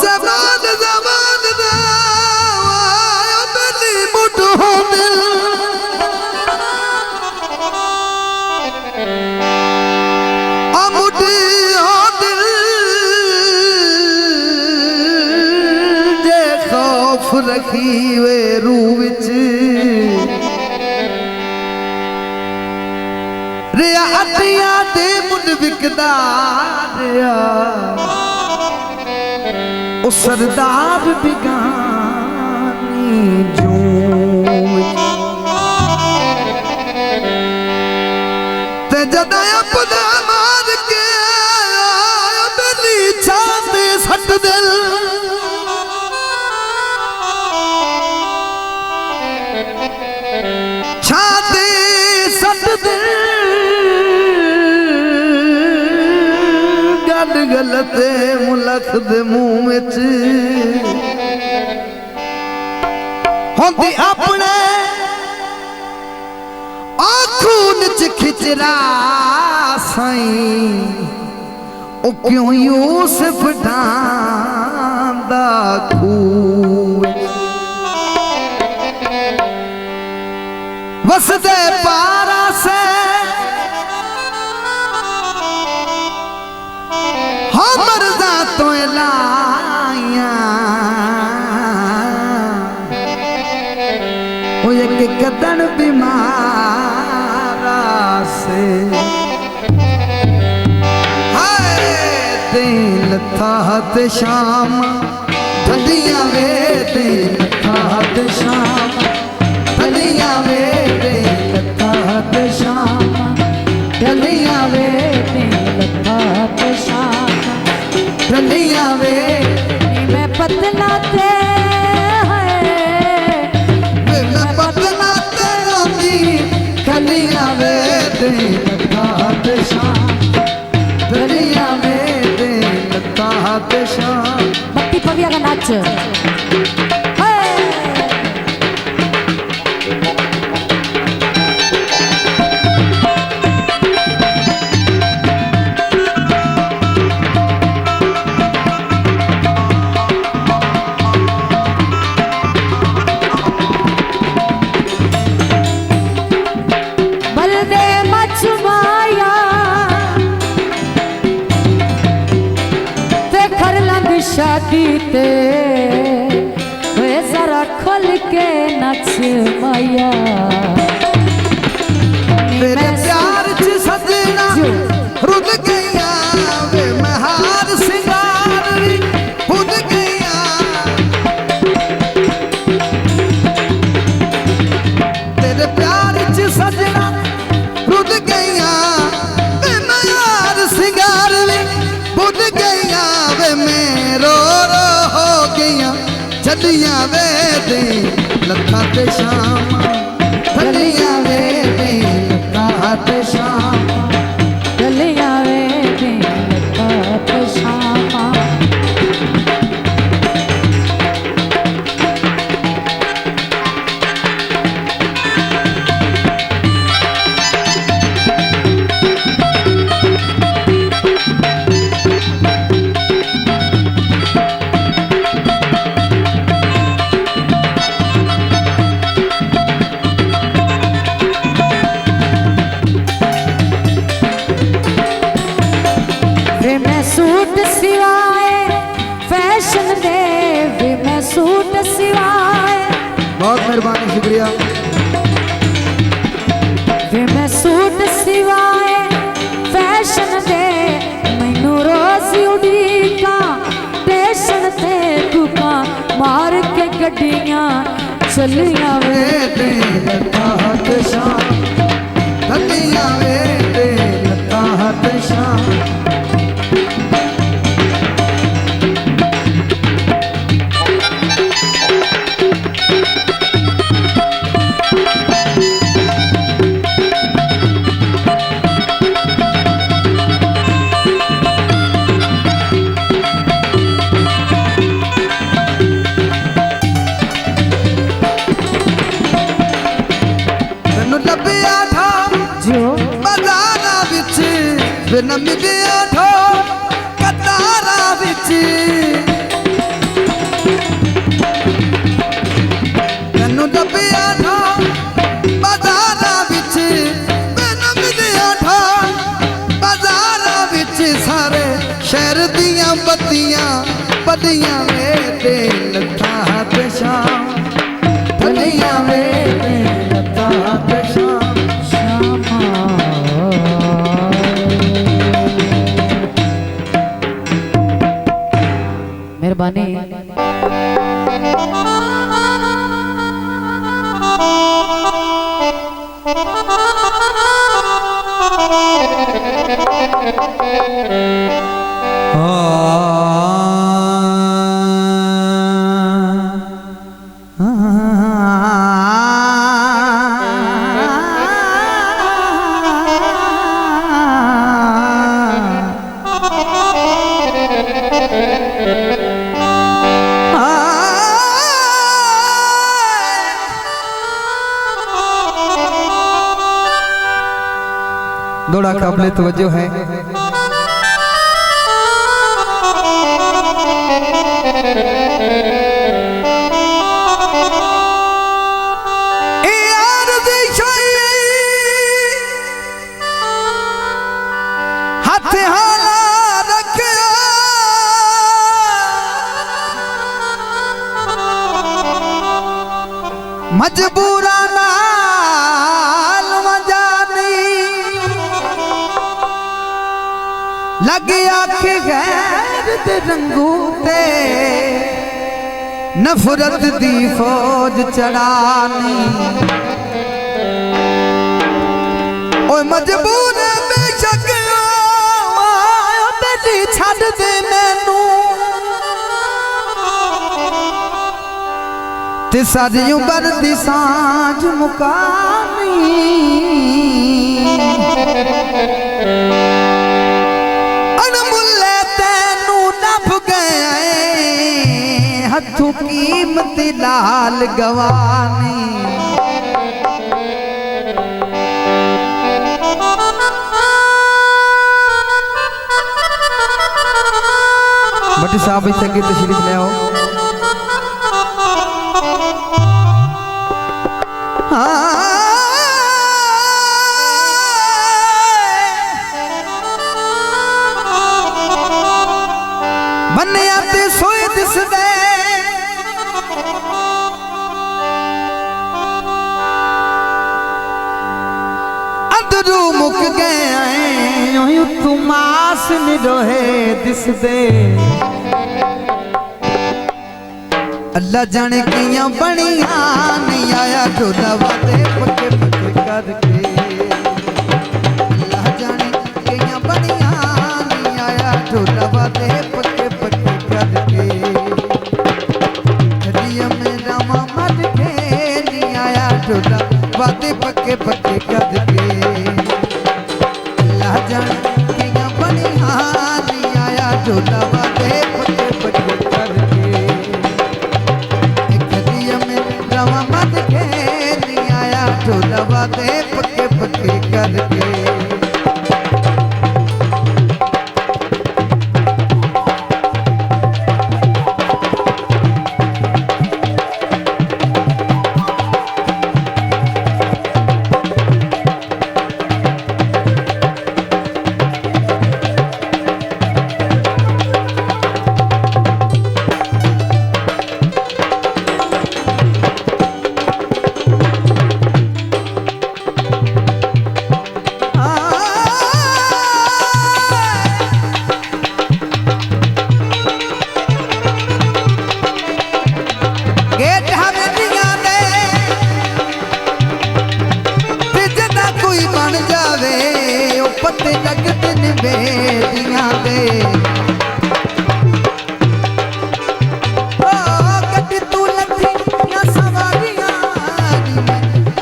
जमान जमान दा आया बेली मुठो दिल आ मुठी हो दिल जे खौफ रखी वे रूह विच रिया अटिया दे मुंड विकदा रिया ओ सरदार बिगानी जूम ते जदा अपना मार के आया बेली छाते सट दिल छाते सट दिल गल गलते मुलख दे मुंह विच होंदी अपने आखून च खिचरा साईं ओ क्यों यूसुफ ढांदा खूह वसदे पारा से मरदा तो लाया वो एक कदन बीमारा से हाय दिल था ते शाम धलिया वे दिल था ते शाम धलिया वे दिल था ते शाम धलिया वे दिल था ते शाम रलिया वे मैं पतला ते मैं पतला ते रोती रलिया वे दे लतात शाम रलिया वे दे लतात शाम मट्टी पविया का नाच शादी ते वे जरा खोल के नच माया तेरे प्यार च सजना रुद गया वे महार सिंगार खुद गया तेरे प्यार च सजना रुद गया वे महार सिंगार खुद गया वे रो रो हो गया चलिया वे दे लता ते शाम चलिया वे दे लता ते शाम चलिया वे दे लता ते शाम सूट सिवाए फैशन दे भी मैं सूट सिवाए बहुत मेहरबानी शुक्रिया भी मैं सूट सिवाए फैशन दे मैनू रोज उड़ीका स्टेशन ते दुका मार के गड्डियां चलिया वे दे लतात शाम चलिया वे दे लतात शाम फिर न मिलिया ठो कतारा बिच ते लता पेशा भलिया वे ते लता पेशा मेहरबानी। दौड़ा काबिल तवज्जो है। हाथ हाला रखे मजबूरा लगे आख गैर दे रंगू ते नफरत दी फौज चढ़ानी ओए मजबूर बेशक बेली छड़ दे मैनू ते सारी उम्र दी सांझ मुकानी हथों कीमती लाल गवानी भट्टी साहब इसे की तशरीफ ले आओ। बन्ने आते सोए दिसदे अंदरू मुक गए तू मास निरोहे दिसदे अल्लाह जाने किया बनिया नहीं आया ढोला वादे पक्के पक्के करके अल्लाह जाने किया बनिया नहीं आया ढोला वादे पक्के पक्के करके हरिया मेरा मत के नहीं आया ढोला वादे पक्के पक्के करके अल्लाह जाने किया बनिया नहीं आया ढोला वादे पक्के पक्के करके ढोला वादे पक्के पक्के करके पत्ते लगते ने बेदियां दे ओ गड्डी तू लथी या सवारियां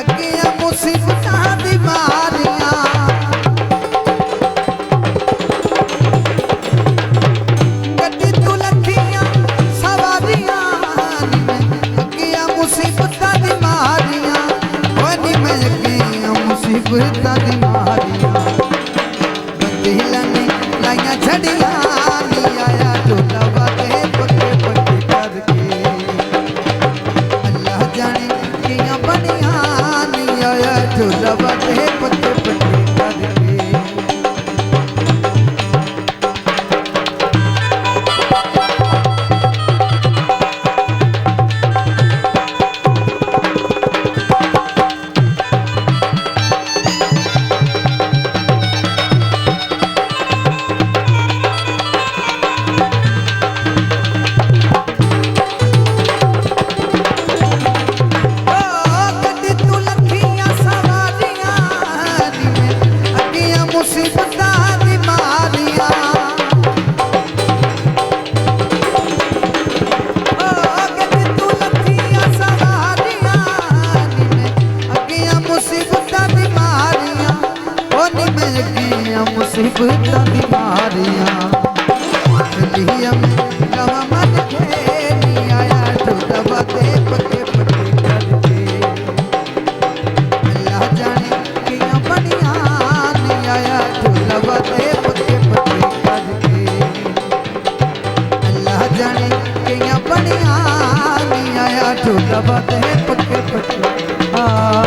अगे मुसीबतां दी मारियां गड्डी तू लथी या सवारियां अगे मुसीबतां दी मारियां ओ नी मैं अगे मुसीबतां दी मारियां लाइया छड़िया नहीं आया ढोला वादे पक्के पक्के करके अल्लाह जाने किया बनिया नहीं आया ढोला वादे पक्के पक्के करके ढोला बाते पक्के पक्के। हाँ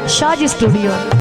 शाज स्टूडियो।